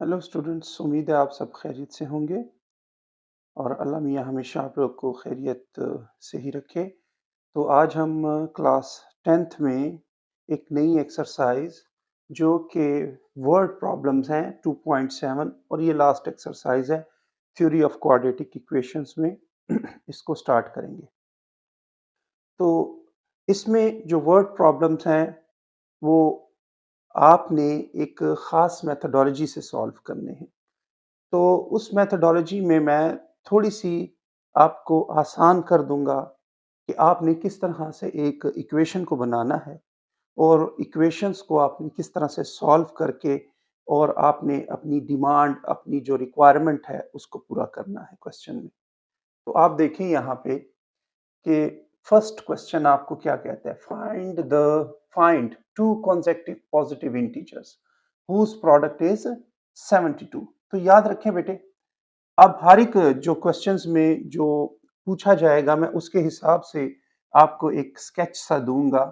Hello students, उम्मीद है आप सब खैरियत से होंगे और अल्लाह मियाँ हमेशा आप लोग को खैरियत से ही रखे। तो आज हम क्लास 10th में एक नई एक्सरसाइज जो कि वर्ड प्रॉब्लम्स हैं 2.7 और ये लास्ट एक्सरसाइज है थ्योरी ऑफ क्वाड्रेटिक इक्वेशंस में इसको स्टार्ट करेंगे। तो इसमें जो वर्ड प्रॉब्लम्स हैं वो आपने एक ख़ास मेथोडोलॉजी से सॉल्व करने हैं। तो उस मेथोडोलॉजी में मैं थोड़ी-सी आपको आसान कर दूँगा कि आपने किस तरह से एक इक्वेशन को बनाना है और इक्वेशंस को आपने किस तरह से सॉल्व करके और आपने अपनी डिमांड, अपनी जो रिक्वायरमेंट है, उसको पूरा करना है क्वेश्चन में। तो आप देखें यहाँ पे कि फर्स्ट क्वेश्चन आपको क्या कहता है, find two consecutive positive integers whose product is 72। तो याद रखें बेटे, अब हर एक जो क्वेश्चंस में जो पूछा जाएगा मैं उसके हिसाब से आपको एक स्केच सा दूंगा।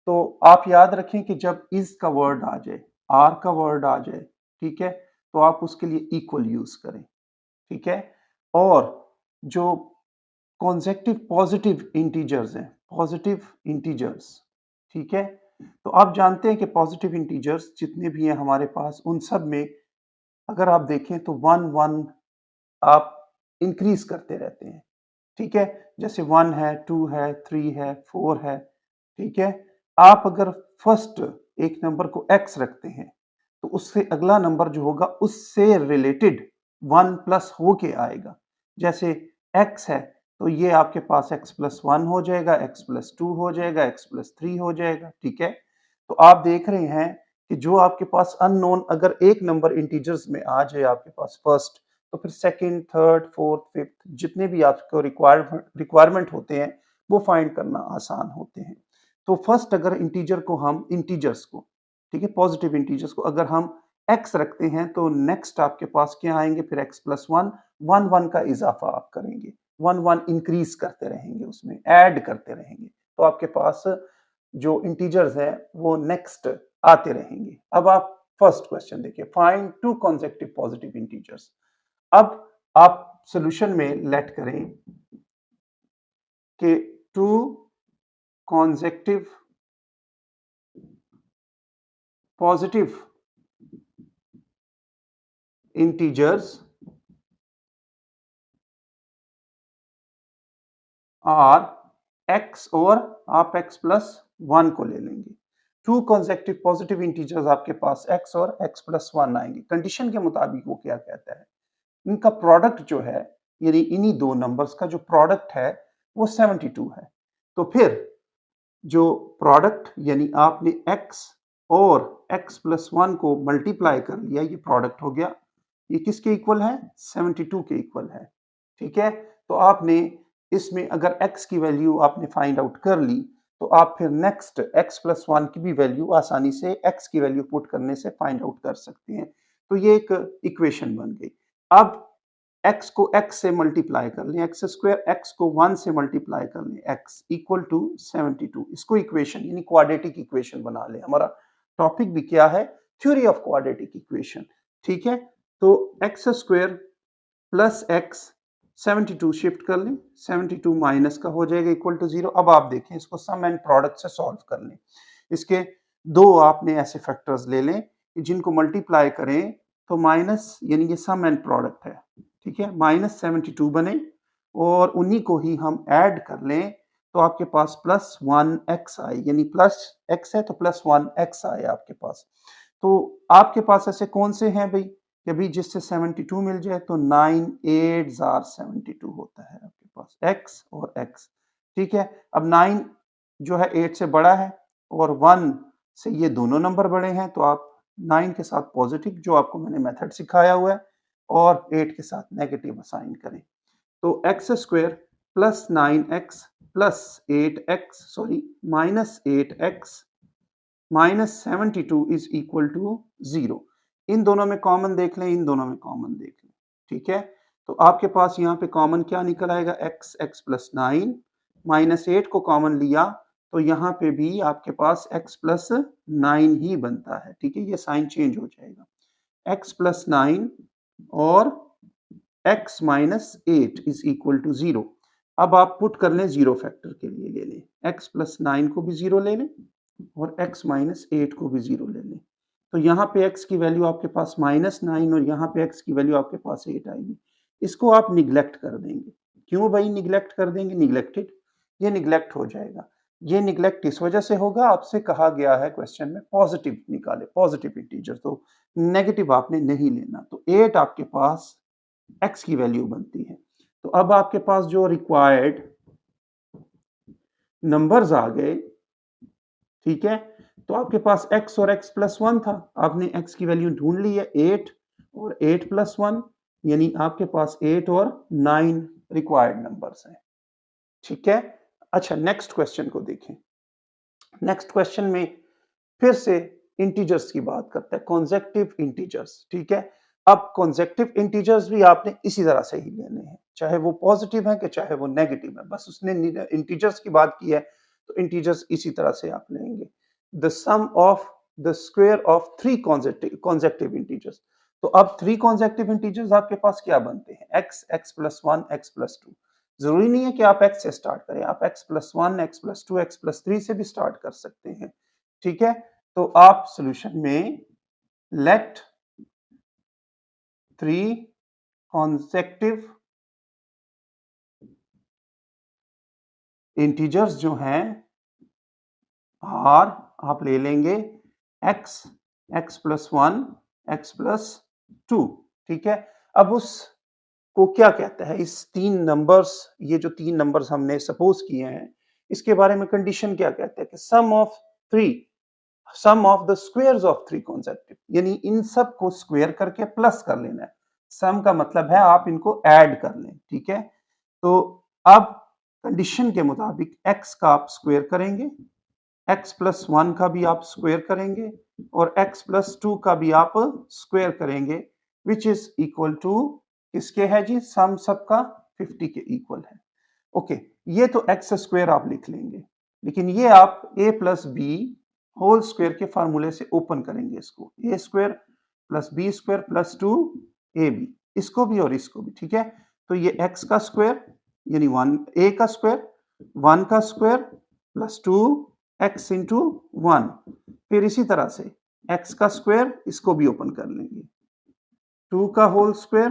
तो आप याद रखें कि जब इज का वर्ड आ जाए, आर का वर्ड आ जाए, ठीक है, तो आप उसके लिए इक्वल यूज करें, ठीक है। और जो कॉन्सेक्टिव पॉजिटिव इंटीजर्स हैं, पॉजिटिव इंटीजर्स, ठीक है, तो आप जानते हैं कि पॉजिटिव इंटीजर्स जितने भी हैं हमारे पास उन सब में अगर आप देखें तो वन वन आप इंक्रीज करते रहते हैं, ठीक है। जैसे 1 है, 2 है, 3 है, 4 है, ठीक है। आप अगर फर्स्ट एक नंबर को x रखते हैं तो उससे अगला नंबर जो होगा उससे रिलेटेड 1 प्लस होके आएगा। जैसे x है तो ये आपके पास x प्लस 1 हो जाएगा, x प्लस 2 हो जाएगा, x प्लस 3 हो जाएगा, ठीक है। तो आप देख रहे हैं कि जो आपके पास अननोन अगर एक नंबर इंटीजर्स में आ जाए आपके पास फर्स्ट, तो फिर सेकंड, थर्ड, फोर्थ, फिफ्थ जितने भी आपको रिक्वायरमेंट होते हैं वो फाइंड करना आसान होते हैं। तो फर्स्ट अगर इंटीजर को हम इंटीजर्स को, ठीक है, पॉजिटिव इंटीजर्स को अगर हम x रखते हैं तो नेक्स्ट आपके पास क्या आएंगे, फिर x plus one, one one का इजाफा आप करेंगे, वन वन इंक्रीज करते रहेंगे, उसमें ऐड करते रहेंगे, तो आपके पास जो इंटीजर्स है वो नेक्स्ट आते रहेंगे। अब आप फर्स्ट क्वेश्चन देखिए, find two consecutive positive integers. अब आप सॉल्यूशन में लेट करें कि two consecutive positive integers are x, और आप x प्लस 1 को ले लेंगे। टू कॉन्सेक्टिव पॉजिटिव इंटीजर्स आपके पास x और x प्लस 1 आएंगे। कंडीशन के मुताबिक वो क्या कहता है, इनका प्रोडक्ट जो है, यानी इन्हीं दो नंबर्स का जो प्रोडक्ट है वो 72 है। तो फिर जो प्रोडक्ट यानी आपने x और x प्लस 1 को मल्टीप्लाई कर लिया, ये प्रोडक्ट हो गया, ये किसके इक्वल है, 72 के इक्वल है, ठीक है। तो आपने इसमें अगर x की वैल्यू आपने फाइंड आउट कर ली तो आप फिर नेक्स्ट x प्लस 1 की भी वैल्यू आसानी से x की वैल्यू पुट करने से फाइंड आउट कर सकते हैं। तो ये एक इक्वेशन बन गई। अब x को x से मल्टीप्लाई कर लें, एक्स स्क्वायर, x को 1 से मल्टीप्लाई कर लें, x इक्वल टू 72, इसको इक्वेशन यानी क्वाड्रेटिक इक्वेशन बना लें। हमारा टॉपिक भी क्या है, थ्योरी ऑफ क्वाड्रेटिक इक्वेशन, ठीक है। तो x square plus x 72 shift कर लें, 72 माइनस का हो जाएगा इक्वल टू 0। अब आप देखें इसको सम एंड प्रोडक्ट से सॉल्व कर लें। इसके दो आपने ऐसे फैक्टर्स ले लें जिनको मल्टीप्लाई करें तो माइनस, यानी ये सम एंड प्रोडक्ट है, ठीक है, माइनस 72 बने और उन्हीं को ही हम ऐड कर लें तो आपके पास प्लस 1x आए, यानी प्लस x है तो प्लस 1x आए आपके पास। तो आपके पास ऐसे कौन से हैं भाई कि भाई जिससे 72 मिल जाए, तो 9 8 आर 72 होता है आपके पास x और x, ठीक है। अब 9 जो है 8 से बड़ा है और 1 से ये दोनों नंबर बड़े हैं, तो आप 9 के साथ पॉजिटिव जो आपको मैंने मेथड सिखाया हुआ है और 8 के साथ नेगेटिव असाइन करें। तो x square plus 9x plus 8x, sorry minus 8x minus 72 is equal to 0। इन दोनों में कॉमन देख लें, इन दोनों में कॉमन देख लें, ठीक है। तो आपके पास यहाँ पे कॉमन क्या निकल आएगा, x प्लस 9, माइनस 8 को कॉमन लिया तो यहाँ पे भी आपके पास x प्लस 9 ही बनता है, ठीक है, ये साइन चेंज हो जाएगा। x प्लस 9 और x minus 8 is equal to 0। अब आप पुट कर लें जीरो फैक्टर के लिए, ले लें x प्लस 9 को भी जीरो ले लें और x माइनस 8 को भी जीरो ले लें। तो यहाँ पे x की वैल्यू आपके पास -9 और यहाँ पे x की वैल्यू आपके पास 8 आएगी। इसको आप निगलेक्ट कर देंगे। क्यों भाई निगलेक्ट कर देंगे? निगलेक्टेड, ये निगलेक्ट हो जाएगा। ये निगलेक्ट इस वजह से होगा, आपसे कहा गया है क्वेश्चन में पॉजिटिव निकाले, पॉजिटिव इंटीजर, तो नेगेटिव आपने नहीं लेना। तो 8 आपके पास x की वैल्यू बनती है। तो अब आपके पास जो रिक्वायर्ड नंबर्स आ गए, ठीक है, तो आपके पास x और x प्लस 1 था, आपने x की वैल्यू ढूंढ ली है 8 और 8 प्लस 1, यानी आपके पास 8 और 9 रिक्वायर्ड नंबर्स हैं। ठीक है, अच्छा नेक्स्ट क्वेश्चन को देखें। नेक्स्ट क्वेश्चन में फिर से इंटीजर्स की बात करते हैं, कॉन्सेक्टिव इंटीजर्स। ठीक है, अब कॉन्सेक्टिव इंटीजर्स भी आपने इसी तरह से ही लेने हैं, चाहे वो पॉजिटिव है कि चाहे वो नेगेटिव है। बस उसने इंटीजर्स की बात की है तो इंटीजर्स इसी तरह से आप लेंगे। The sum of the square of 3 consecutive integers. तो अब 3 कॉन्सेक्टिव इंटीजर्स आपके पास क्या बनते हैं? x, x plus 1, x plus 2। जरूरी नहीं है कि आप x से स्टार्ट करें, आप x plus 1, x plus 2, x plus 3 से भी स्टार्ट कर सकते हैं। ठीक है, तो आप सॉल्यूशन में लेट 3 कॉन्सेक्टिव इंटीजर्स जो हैं आर, आप ले लेंगे x, x plus 1, x plus 2। ठीक है, अब उस को क्या कहता है? इस 3 नंबर्स, ये जो 3 नंबर्स हमने सपोज किए हैं, इसके बारे में कंडीशन क्या कहते हैं कि सम ऑफ द स्क्वायर्स ऑफ 3 कॉन्सेक्टिव, यानी इन सब को स्क्वायर करके प्लस कर लेना है। सम का मतलब है आप इनको ऐड कर लें। ठीक है, तो अब कंडीशन के मुताबिक x का आप स्क्वायर करेंगे, x प्लस 1 का भी आप स्क्वायर करेंगे और x प्लस 2 का भी आप स्क्वायर करेंगे, विच इज इक्वल टू किसके है जी? सम सबका 50 के इक्वल है। ओके, ये तो x स्क्वायर आप लिख लेंगे, लेकिन ये आप a plus b whole square के फार्मूले से ओपन करेंगे इसको, a square plus b square plus 2ab, इसको भी और इसको भी। ठीक है, तो ये x का स्क्वायर यानी 1a का स्क्वायर, 1 का स्क्वायर प्लस 2x इंटू 1, फिर इसी तरह से x का स्क्वायर, इसको भी ओपन कर लेंगे, 2 का whole square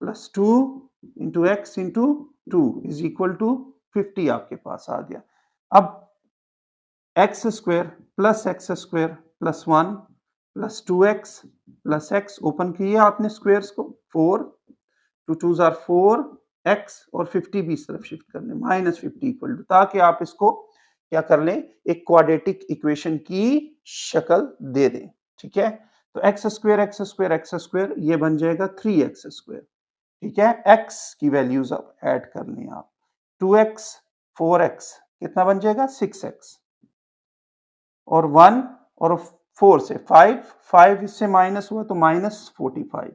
plus 2 into x into 2 is equal to 50 आपके पास आ गया। अब x square plus 1 plus 2x plus x, open किए आपने स्क्वायर्स को, 4 2 2 आर 4x और 50 भी इस तरफ शिफ्ट कर लें, -50 इक्वल टू, ताकि आप इसको क्या कर लें, एक क्वाड्रेटिक इक्वेशन की शक्ल दे दें। ठीक है, तो x स्क्वायर ये बन जाएगा 3x स्क्वायर। ठीक है, x की वैल्यूज अब ऐड कर लें आप, 2x 4x कितना बन जाएगा? 6x, और 1 और 4 से 5 इससे माइनस हुआ तो -45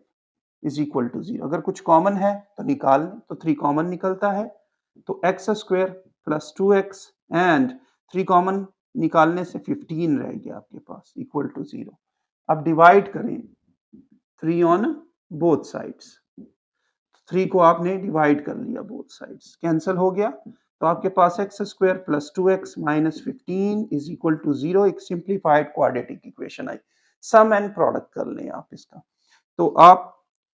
इज इक्वल टू 0। अगर कुछ कॉमन है तो निकाल लें, तो 3 कॉमन निकलता है, तो x square plus 2x and 3 common निकालने से 15 रह गया आपके पास, इक्वल टू 0। अब डिवाइड करें 3 ऑन बोथ साइड्स, 3 को आपने डिवाइड कर लिया, बोथ साइड्स कैंसिल हो गया, तो आपके पास x square plus 2x minus 15 is equal to 0, एक सिंप्लीफाइड क्वाड्रेटिक इक्वेशन आई। सम एंड प्रोडक्ट कर लें आप इसका, तो आप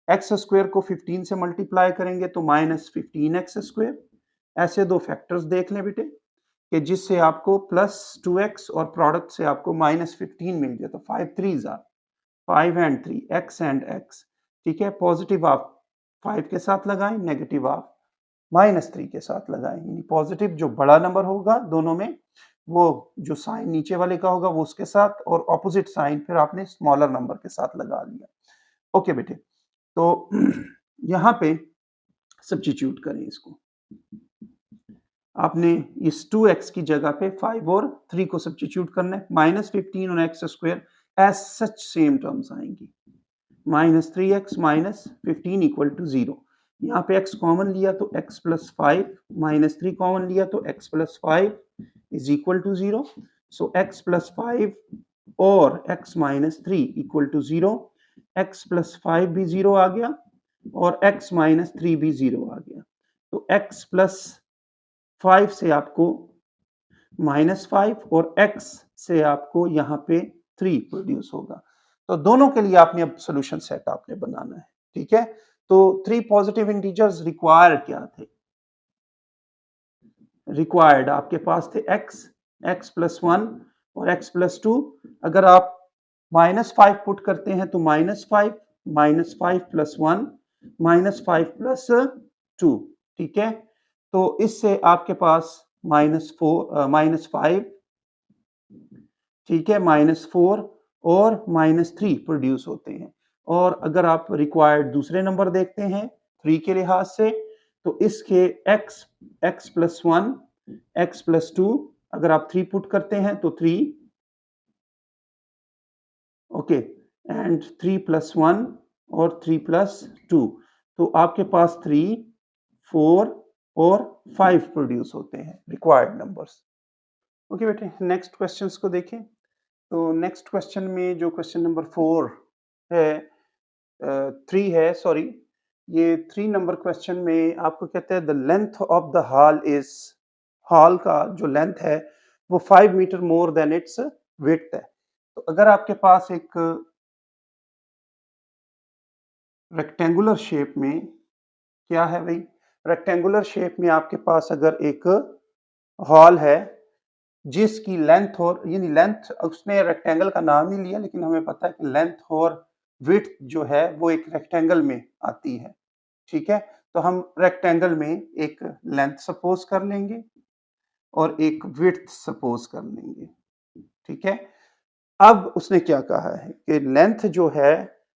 x स्क्वायर को 15 से मल्टीप्लाई करेंगे तो -15x स्क्वायर, ऐसे दो फैक्टर्स देख लें बेटे कि जिससे आपको प्लस 2x और प्रोडक्ट से आपको -15 मिल गया, तो 5 3 or 5 and 3 x and x। ठीक है, पॉजिटिव आप 5 के साथ लगाएं, नेगेटिव आप -3 के साथ लगाएं, यानी पॉजिटिव जो बड़ा नंबर होगा दोनों में, वो जो साइन नीचे वाले का होगा वो उसके साथ, और ऑपोजिट साइन फिर आपने स्मॉलर नंबर के साथ लगा लिया। ओके बेटे, तो यहाँ पे सब्स्टिट्यूट करें इसको, आपने इस 2x की जगह पे 5 और 3 को सब्स्टिट्यूट करना है, -15 और x square as such same terms आएंगी, -3x माइनस 15 इक्वल टू 0। यहाँ पे x कॉमन लिया तो x प्लस 5, -3 कॉमन लिया तो x plus 5 is equal to 0। So x plus 5 और x minus 3 equal to 0, x plus 5 भी 0 आ गया और x माइनस 3 भी 0 आ गया। तो x प्लस 5 से आपको -5 और x से आपको यहाँ पे 3 प्रोड्यूस होगा। तो दोनों के लिए आपने अब सॉल्यूशन सेट आपने बनाना है, ठीक है। तो 3 पॉजिटिव इंटीजर्स रिक्वायर्ड क्या थे? रिक्वायर्ड आपके पास थे x प्लस 1 और x प्लस 2। अगर आप -5 पुट करते हैं तो -5 प्लस 1 -5 प्लस 2, ठीक है। तो इससे आपके पास -5, ठीक है, -4 और -3 प्रोड्यूस होते हैं। और अगर आप रिक्वायर्ड दूसरे नंबर देखते हैं 3 के लिहाज से, तो इसके x प्लस 1, x प्लस 2, अगर आप 3 पुट करते हैं तो 3, ओके, एंड 3 प्लस 1 और 3 प्लस 2, तो आपके पास 3, 4 और 5 प्रोड्यूस होते हैं रिक्वायर्ड नंबर्स। ओके बेटे, नेक्स्ट क्वेश्चंस को देखें। तो नेक्स्ट क्वेश्चन में जो क्वेश्चन नंबर 4 है, 3 है, सॉरी, ये 3 नंबर क्वेश्चन में आपको कहते हैं the length of the hall is, hall का जो लेंथ है वो 5 metre more than its width है। तो अगर आपके पास एक रेक्टेंगुलर शेप में, क्या है भाई, रेक्टेंगुलर शेप में आपके पास अगर एक हॉल है जिसकी लेंथ और, यानी लेंथ, उसने रेक्टेंगल का नाम ही लिया लेकिन हमें पता है कि लेंथ और विड्थ जो है वो एक रेक्टेंगल में आती है, ठीक है। तो हम रेक्टेंगल में एक लेंथ सपोज कर लेंगे और एक विड्थ सपोज कर लेंगे, ठीक है। अब उसने क्या कहा है कि लेंथ जो है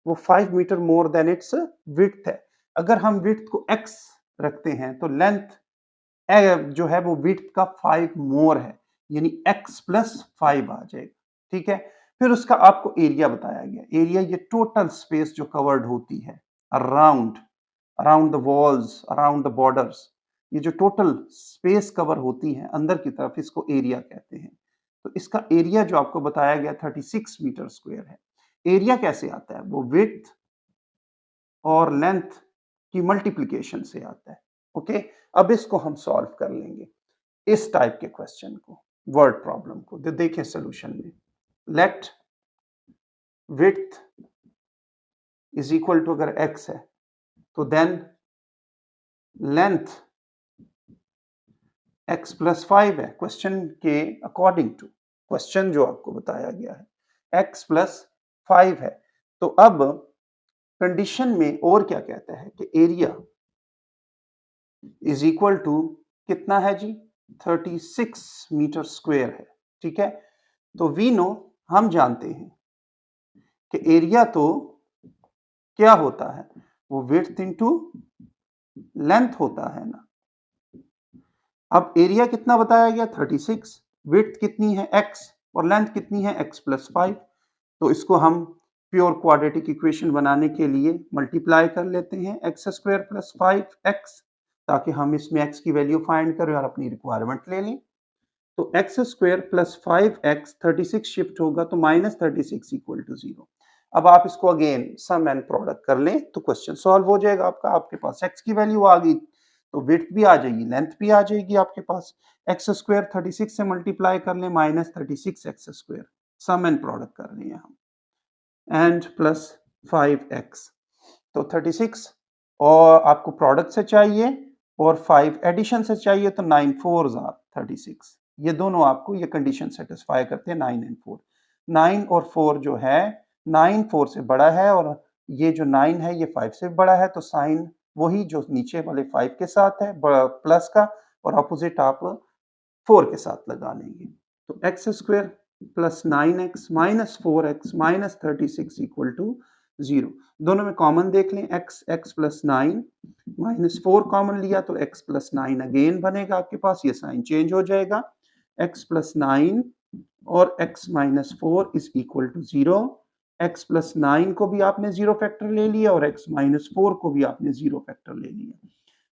वो 5 metre more than its width है। अगर हम विड्थ को x रखते हैं तो लेंथ जो है वो विड्थ का 5 मोर है, यानी x प्लस 5 आ जाएगा, ठीक है। फिर उसका आपको एरिया बताया गया। एरिया ये टोटल स्पेस जो कवर्ड होती है around around the walls, around the borders, ये जो टोटल स्पेस कवर होती है अंदर की तरफ, इसको एरिया कहते हैं। तो इसका एरिया जो आपको बताया गया 36 मीटर स्क्वायर है। एरिया कैसे आता है? वो विड्थ और लेंथ की मल्टीप्लिकेशन से आता है, ओके। अब इसको हम सॉल्व कर लेंगे, इस टाइप के क्वेश्चन को, वर्ड प्रॉब्लम को। देखिए सोल्यूशन में, let width is equal to, अगर x है तो देन लेंथ x प्लस 5 है क्वेश्चन के अकॉर्डिंग टू, क्वेश्चन जो आपको बताया गया है x प्लस 5 है। तो अब कंडीशन में और क्या कहता है कि एरिया इज इक्वल टू कितना है जी, 36 मीटर स्क्वायर है, ठीक है। तो वी नो, हम जानते हैं कि एरिया तो क्या होता है, वो विड्थ इनटू लेंथ होता है ना। अब एरिया कितना बताया गया 36, विड्थ कितनी है x और लेंथ कितनी है x प्लस 5। तो इसको हम प्योर क्वाड्रेटिक इक्वेशन बनाने के लिए मल्टीप्लाई कर लेते हैं x स्क्वायर प्लस 5x, ताकि हम इसमें x की वैल्यू फाइंड करें और अपनी रिक्वायरमेंट ले लें। तो x square plus 5x 36 shift होगा तो -36 इक्वल टू 0। अब आप इसको अगेन सम एंड प्रोडक्ट कर लें तो क्वेश्चन सॉल्व हो जाएगा आपका। आपके पास x की वैल्यू आ गई तो विड्थ भी आ जाएगी, लेंथ भी आ जाएगी आपके पास। x स्क्वायर 36 से मल्टीप्लाई कर लें, -36x square, some and product कर रहे हैं हम, एंड प्लस 5x। तो 36 और आपको प्रोडक्ट से चाहिए और 5 एडिशन से चाहिए, तो 9 4s आर 36। ये दोनों आपको ये कंडीशन सेटिस्फाई करते हैं, 9 एंड 4। 9 और 4 जो है, 9 4 से बड़ा है और ये जो 9 है ये 5 से बड़ा है, तो साइन वही जो नीचे वाले 5 के साथ है प्लस का, और अपोजिट आप 4 के साथ लगा लेंगे। तो x square plus 9x minus 4x minus 36 equal to 0। दोनों में कॉमन देख लें, x प्लस 9 माइनस 4 कॉमन लिया तो x प्लस 9 अगेन बनेगा आपके पास, ये साइन चेंज हो जाएगा, x प्लस 9 और x minus 4 is equal to 0। x plus 9 को भी आपने 0 फैक्टर ले लिया और x माइनस 4 को भी आपने 0 फैक्टर ले लिया,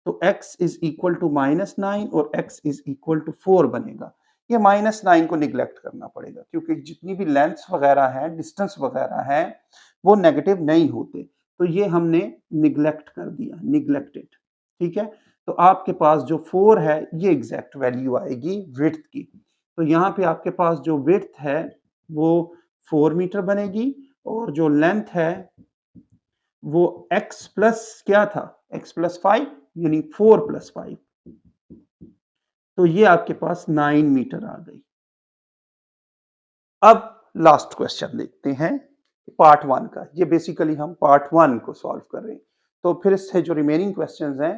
तो x इज इक्वल टू -9 और x इज इक्वल टू 4 बनेगा। ये -9 को निगलेक्ट करना पड़ेगा क्योंकि जितनी भी लेंथ्स वगैरह हैं, डिस्टेंस वगैरह हैं, वो नेगेटिव नहीं होते, तो ये हमने निग्लेक्ट कर दिया, निग्लेक्टेड। ठीक है, तो आपके पास जो 4 है ये एग्जैक्ट वैल्यू आएगी विड्थ की। तो यहाँ पे आपके पास जो विड्थ है वो 4 मीटर बनेगी और जो लेंथ है वो x प्लस क्या था, x प्लस 5 यानी 4 प्लस 5, तो ये आपके पास 9 मीटर आ गई। अब लास्ट क्वेश्चन देखते हैं पार्ट 1 का। ये बेसिकली हम पार्ट 1 को सॉल्व कर रहे हैं, तो फिर इससे जो रिमेनिंग क्वेश्चंस हैं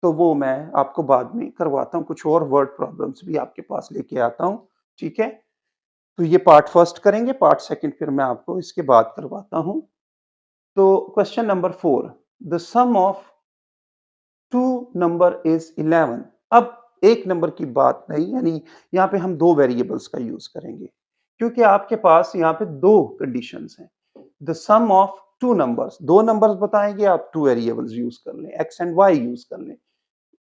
तो वो मैं आपको बाद में करवाता हूँ, कुछ और वर्ड प्रॉब्लम्स भी आपके पास लेके आता हूँ। ठीक है, तो ये पार्ट फर्स्ट करेंगे, पार्ट सेकंड फिर मैं आपको इसके बाद करवाता हूँ। तो question number 4, the sum of 2 number is 11। अब एक नंबर की बात नहीं, यानी यहाँ पे हम दो वेरिएबल्स का यूज करेंगे, क्योंकि आपके पास यहाँ पे दो कंडीशंस हैं। The sum of two numbers, दो नंबर्स बताएंगे, आप टू वेरिएबल्स यूज कर लें, एक्स एंड वाई यूज कर लें,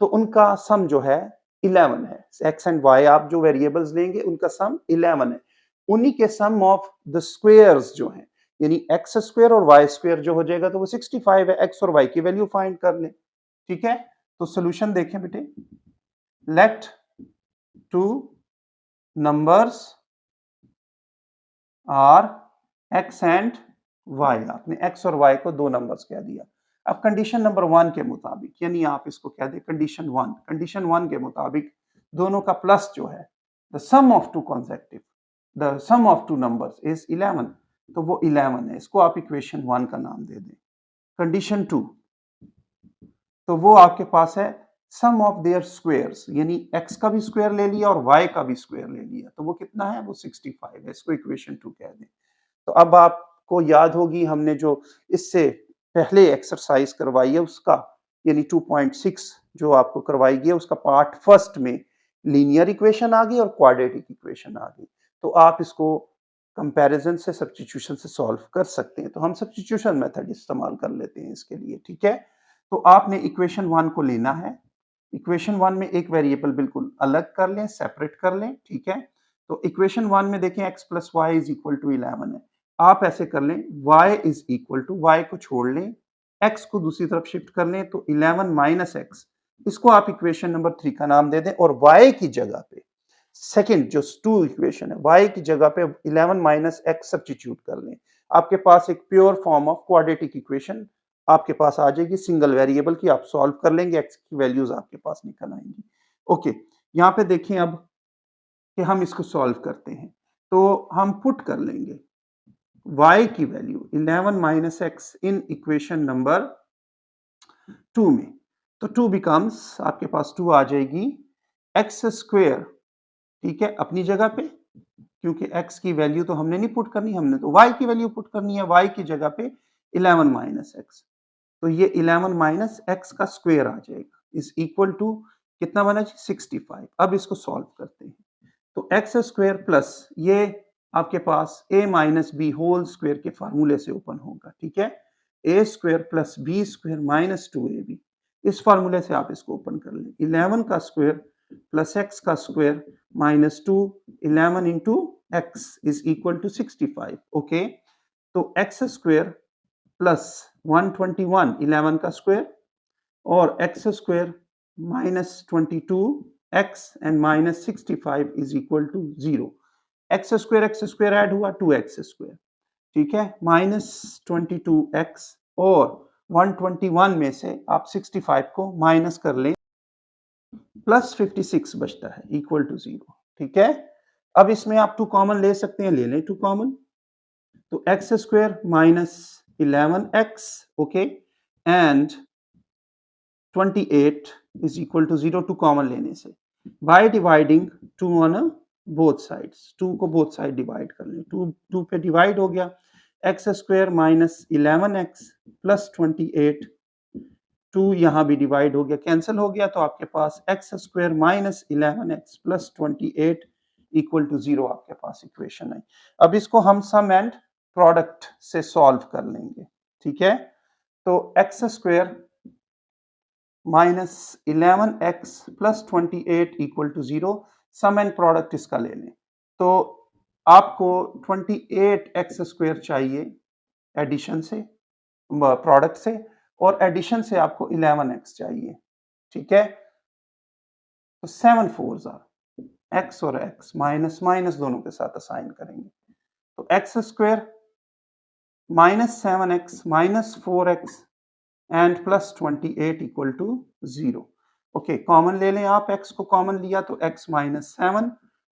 तो उनका सम जो है 11 है। एक्स एंड वाई आप जो वेरिएबल्स लेंगे उनका सम 11 है। उन्हीं के सम ऑफ द स्क्वेयर्स जो हैं, यानी एक्स स्क्वायर और वाई स्क्वायर जो हो जाएगा तो वो 65 है। एक्स और वाई की वैल्यू फाइंड कर लें। ठीक है, तो सोल्यूशन देखें बेटे, let two numbers are x and y, आपने एक्स और वाई को दो नंबर्स कह दिया। अब कंडीशन नंबर 1 के मुताबिक, यानी आप इसको कह दें कंडीशन 1, कंडीशन 1 के मुताबिक दोनों का प्लस जो है, the sum of two consecutive, the sum of two numbers is 11, तो वो 11 है। इसको आप इक्वेशन 1 का नाम दे दें। कंडीशन 2, तो वो आपके पास है सम ऑफ देयर स्क्वेयर्स, यानी x का भी स्क्वायर ले लिया और y का भी स्क्वायर ले लिया, तो वो कितना है, वो 65 है। इसको इक्वेशन 2 कह दें। तो अब आपको याद होगी हमने जो इससे पहले एक्सरसाइज करवाई है उसका, यानी 2.6 जो आपको करवाई गई है उसका पार्ट फर्स्ट में लीनियर इक्वेशन आ गई और क्वाड्रेटिक इक्वेशन आ गई। तो आप इसको कंपैरिजन से, सब्स्टिट्यूशन से सॉल्व कर सकते हैं। तो हम सब्स्टिट्यूशन मेथड इस्तेमाल कर लेते हैं इसके लिए। ठीक है, तो आपने इक्वेशन 1 को लेना है। इक्वेशन 1 में एक वेरिएबल बिल्कुल अलग कर लें, सेपरेट कर लें। ठीक है, तो इक्वेशन 1 में देखें x plus y is equal to 11 है। आप ऐसे कर लें, y is equal to, y को छोड़ लें, x को दूसरी तरफ शिफ्ट कर लें, तो 11 माइनस एक्स, इसको आप इक्वेशन नंबर 3 का नाम दे दें और y की जगह पे सेकंड जो 2 इक्वेशन है, y की जगह पे 11 माइनस एक्स सब्स्टिट्यूट कर लें। आपके पास एक pure form of quadratic equation आपके पास आ जाएगी, सिंगल वेरिएबल की। आप सॉल्व कर लेंगे, एक्स की वैल्यूज आपके पास निकल आएंगी। ओके, यहाँ पे देखें अब कि हम इसको सॉल्व करते हैं, तो हम पुट कर लेंगे y की value 11 minus x in equation number 2 में, तो 2 बिकम्स, आपके पास 2 आ जाएगी एक्स स्क्वेयर। ठीक है, अपनी जगह पे, क्योंकि x की वैल्यू तो हमने नहीं पुट करनी, हमने तो y की वैल्यू पुट करनी है। y की जगह पे 11 माइनस एक्स, तो ये 11 माइनस एक्स का स्क्वायर आ जाएगा, इज इक्वल टू कितना बना जी, 65। अब इसको सॉल्व करते हैं, तो एक्स स्क्वायर प्लस ये आपके पास a minus b whole square के फार्मूले से ओपन होगा। ठीक है, a square plus b square minus 2ab, इस फार्मूले से आप इसको ओपन कर लें। 11 का स्क्वायर प्लस एक्स का square minus 2, 11 into x is equal to 65। Okay, तो एक्स स्क्वायर प्लस 121, 11 का स्क्वायर, और x square minus 22 x and minus 65 is equal to 0। X square add हुआ, 2x स्क्वायर। ठीक है, माइनस 22x और 121 में से आप 65 को माइनस कर लें, प्लस 56 बचता है, इक्वल टू 0। ठीक है, अब इसमें आप 2 कॉमन ले सकते हैं, ले लें 2 कॉमन, तो x square minus 11x, okay, and 28 is equal to 0, 2 common लेने से, by dividing 2 on both sides, 2 को बोथ साइड डिवाइड कर लें, 2 पे डिवाइड हो गया, x square minus 11x plus 28, 2 यहाँ भी डिवाइड हो गया, कैंसिल हो गया, तो आपके पास x square minus 11x plus 28 equal to 0 आपके पास इक्वेशन है। अब इसको हम सम एंड प्रोडक्ट से सॉल्व कर लेंगे। ठीक है, तो x square minus 11x plus 28 equal to 0, sum and product इसका ले लें, तो आपको 28x स्क्वायर चाहिए, एडिशन से, प्रोडक्ट से, और एडिशन से आपको 11x चाहिए, ठीक है। तो 7 4 x और x माइनस माइनस दोनों के साथ असाइन करेंगे, तो x square minus 7x minus 4x and plus 28 equal to 0। Okay, common ले लें आप, x को कॉमन लिया तो x माइनस 7,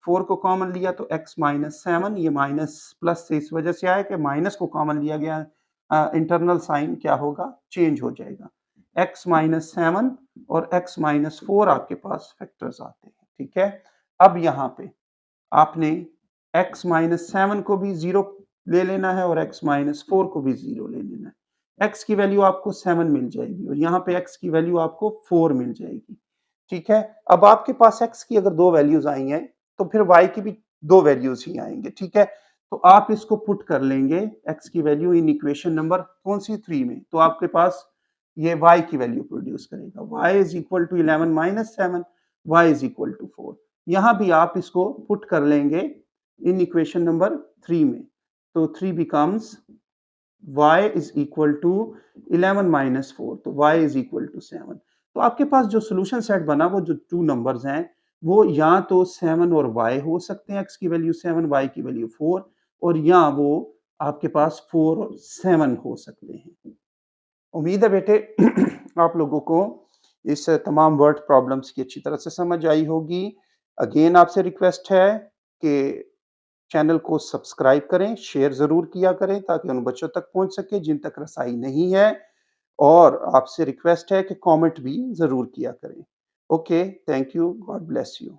4 को कॉमन लिया तो x माइनस 7, ये माइनस प्लस से इस वजह से आया कि माइनस को कॉमन लिया गया, इंटरनल साइन क्या होगा, चेंज हो जाएगा। x माइनस 7 और x माइनस 4 आपके पास फैक्टर्स आते हैं, ठीक है। अब यहाँ पे आपने x माइनस 7 को भी 0 ले लेना है और x माइनस 4 को भी 0 ले लेना है। x की वैल्यू आपको 7 मिल जाएगी और यहाँ पे x की वैल्यू आपको 4 मिल जाएगी, ठीक है। अब आपके पास x की अगर दो वैल्यूज आई हैं तो फिर y की भी दो वैल्यूज ही आएंगे, ठीक है। तो आप इसको पुट कर लेंगे x की वैल्यू इन इक्वेशन नंबर कौन सी 3 में, तो आपके पास ये y की वैल्यू प्रोड्यूस करेगा, y is equal to 11 minus 7, y is equal to 4। यहां भी आप इसको पुट कर लेंगे इन इक्वेशन नंबर 3 में, तो 3 becomes y is equal to 11 minus 4, तो y इज इक्वल टू 7। तो आपके पास जो सोल्यूशन सेट बना वो जो टू नंबर्स हैं वो या तो 7 और y हो सकते हैं, x की वैल्यू 7, y की वैल्यू 4, और या वो आपके पास 4 और 7 हो सकते हैं। उम्मीद है बेटे आप लोगों को इस तमाम वर्ड प्रॉब्लम्स की अच्छी तरह से समझ आई होगी। अगेन आपसे रिक्वेस्ट है कि चैनल को सब्सक्राइब करें, शेयर ज़रूर किया करें ताकि उन बच्चों तक पहुंच सके जिन तक रसाई नहीं है, और आपसे रिक्वेस्ट है कि कमेंट भी ज़रूर किया करें। Okay, thank you, God bless you.